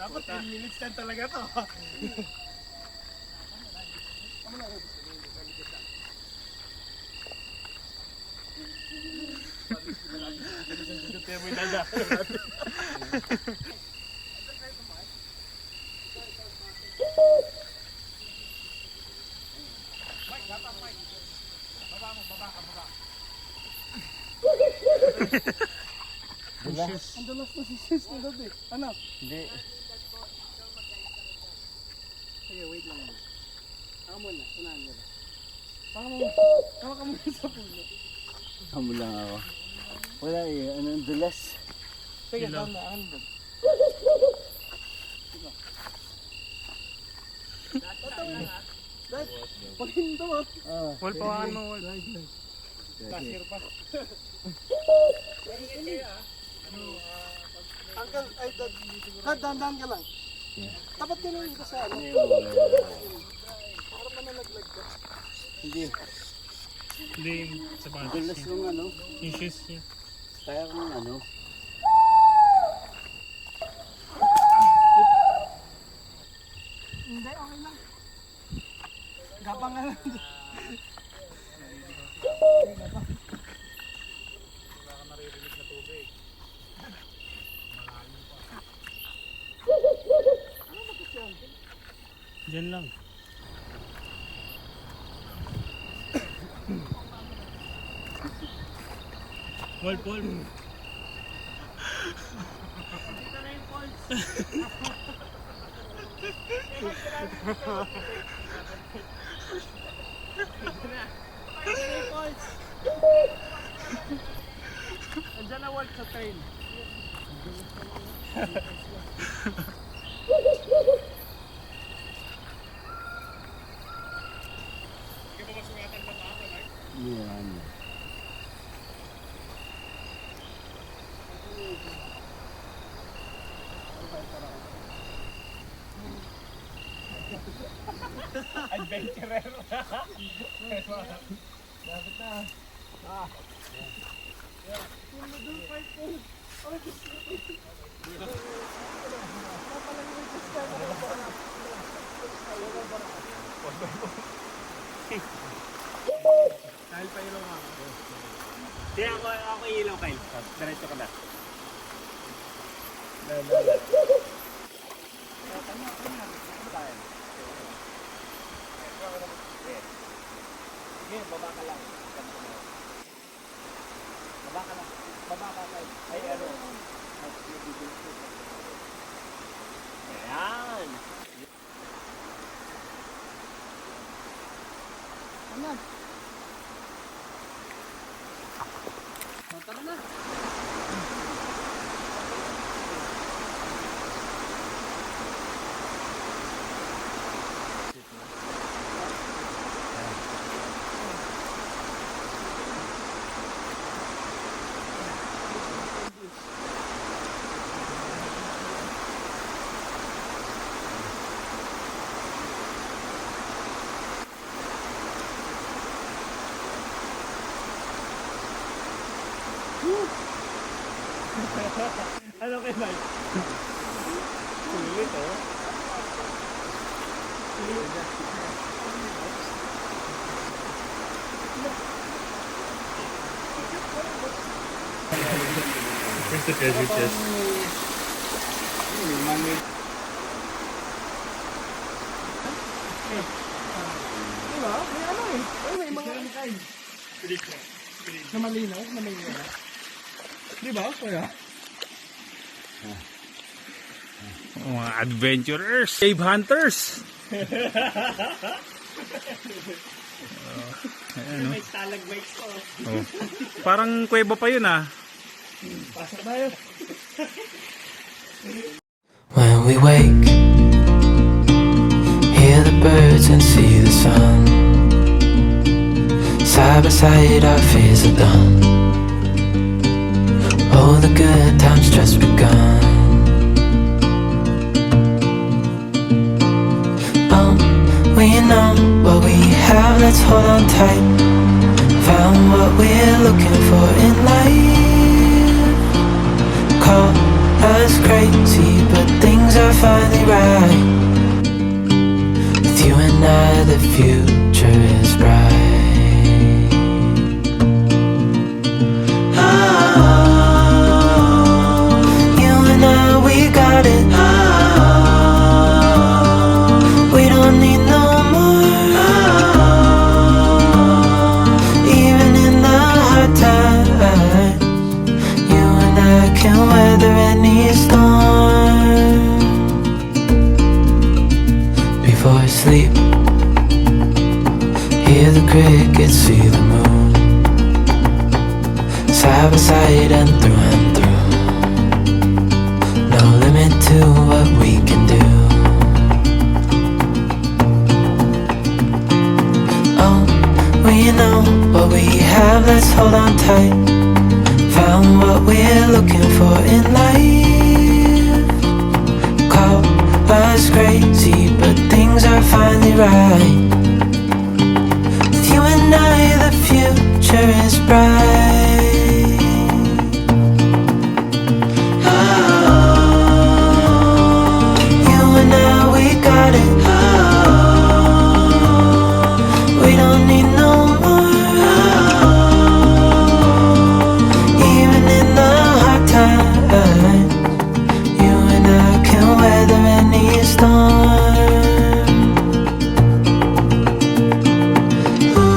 Dapat 10 minutes lang talaga to. Ang dalas na si sis na gabi. Ano? Hindi. Sige, wait lang. Saka muna, unahan mo na. Saka ka muna sa puno. Amo lang ako. Wala eh, ano ang dulas. Sige, down na, ano doon? Dahil, paghinto mo. Wal pa ano, wal. Kasir pa. Uncle, ay, dahan-dahan ka lang. Tapat ka lang dito sa ano. Para manalaglag ka. Hindi. Hindi, sa batas Dulas niya. yung ano. Yung shoes niya. Kaya kung ano. Hindi, okay lang. Gapang nga lang. Baka maririnig na tubig. Ano ba kasi yan? Diyan lang. Wall. Dito na yung falls. Andiyan na wall sa train. Yan. Adventurer. Dapat na. Dahil pa ilaw nga. Kaya ako ilaw kayo. Diretso ka na. Sige, baba ka lang. Baba ka lang. Baba ka lang. Ay, ano? Ayan. Ano? Tara na. Ano kay Mike? Sulit oh. Where's the treasure chest? Diba? May ano eh. Ay, may mga kain. Na malinaw, na may mga. Diba? Kaya? Mga adventurers, cave hunters. May stalagmites ko. Oh. Parang kuweba pa yun ah. Pasok tayo. When we wake, hear the birds and see the sun. Side by side our fears are done. Oh, the good times just begun. We know what we have, let's hold on tight. Found what we're looking for in life. Call us crazy, but things are finally right. With you and I, the future is bright. Oh, you and I, we got it. We don't need no can weather any storm. Before I sleep, hear the crickets, see the moon. Side by side and through. No limit to what we can do. Oh, we know what we have, let's hold on tight. Found what we're looking for in life. Call us crazy, but things are finally right. With you and I, the future is bright. Oh, you and I, we got it. Oh, we don't need no more. You and I can weather any storm. Ooh.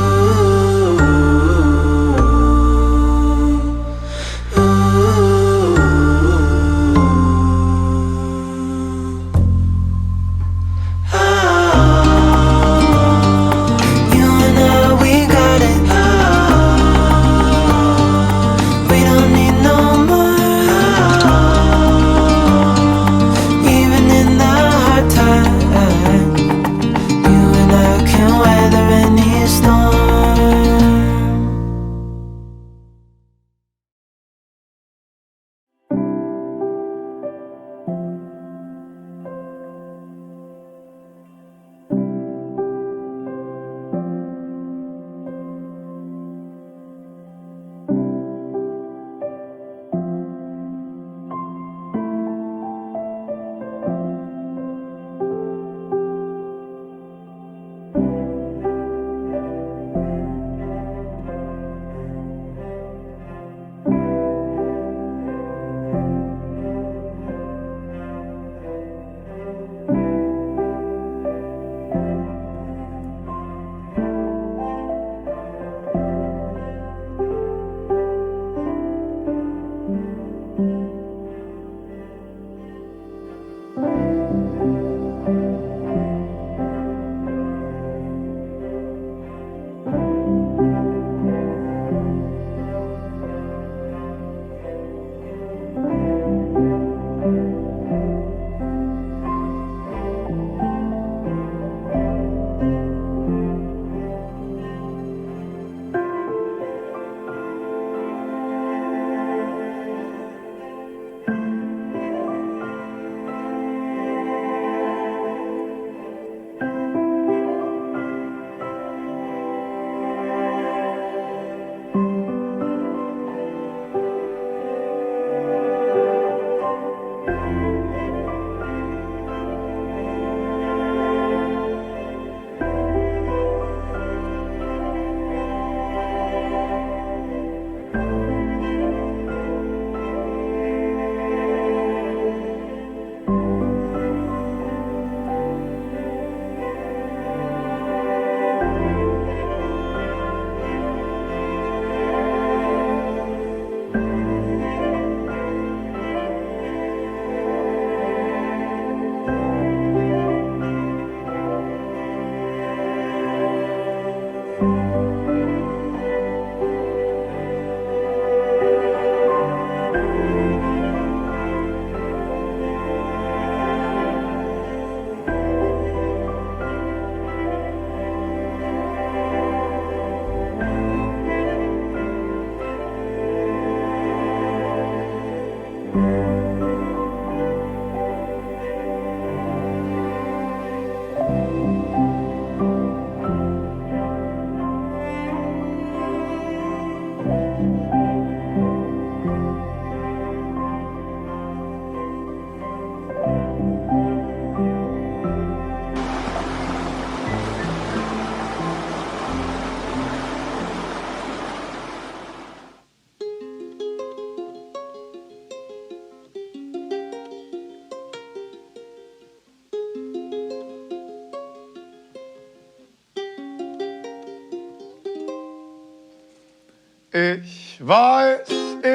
Ich weiß,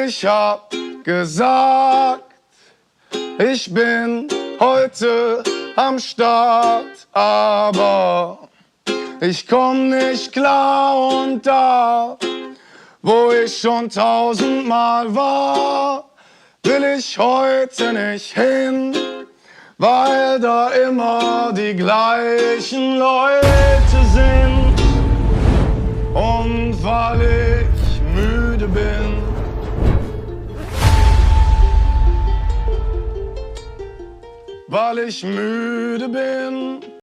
ich hab gesagt, ich bin heute am Start, aber ich komm nicht klar und da, wo ich schon 1000-mal war, will ich heute nicht hin, weil da immer die gleichen Leute sind und weil ich müde bin. Weil ich müde bin.